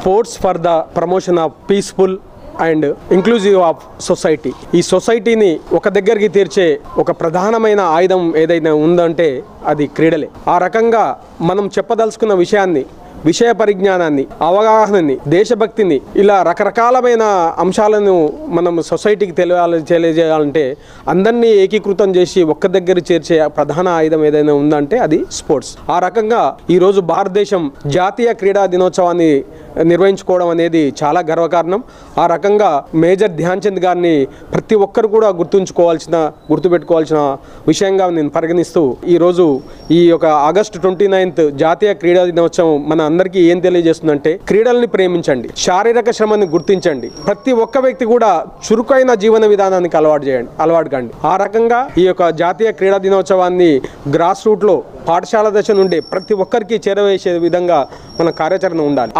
Sports for the promotion of peaceful and inclusive of society. ఈ సొసైటీని ఒక దగ్గరికి తీర్చే ఒక ప్రధానమైన ఆయుధం ఏదైనా ఉందంటే అది క్రీడలే. ఆ రకంగా మనం చెప్పదలుచుకున్న విషయాన్ని, విషయ పరిజ్ఞానాన్ని, అవగాహనని, దేశభక్తిని, ఇలా రకరకాలమైన అంశాలను మనం సొసైటీకి తెలియజేయాలంటే అందరినీ ఏకీకృతం చేసి ఒక్క దగ్గర చేర్చే ప్రధాన ఆయుధం ఏదైనా ఉందంటే అది స్పోర్ట్స్. ఆ రకంగా ఈరోజు భారతదేశం జాతీయ క్రీడా దినోత్సవాన్ని నిర్వహించుకోవడం అనేది చాలా గర్వకారణం. ఆ రకంగా మేజర్ ధ్యాన్ చంద్ గారిని ప్రతి ఒక్కరు కూడా గుర్తుపెట్టుకోవాల్సిన విషయంగా నేను పరిగణిస్తూ ఈరోజు ఈ యొక్క ఆగస్టు 29 జాతీయ క్రీడా దినోత్సవం మన అందరికీ ఏం తెలియజేస్తుందంటే క్రీడల్ని ప్రేమించండి, శారీరక శ్రమని గుర్తించండి, ప్రతి ఒక్క వ్యక్తి కూడా చురుకైన జీవన విధానానికి అలవాటు కండి. ఆ రకంగా ఈ యొక్క జాతీయ క్రీడా దినోత్సవాన్ని గ్రాస్ రూట్లో పాఠశాల దశ నుండి ప్రతి ఒక్కరికి చేరవేసే విధంగా మన కార్యాచరణ ఉండాలి.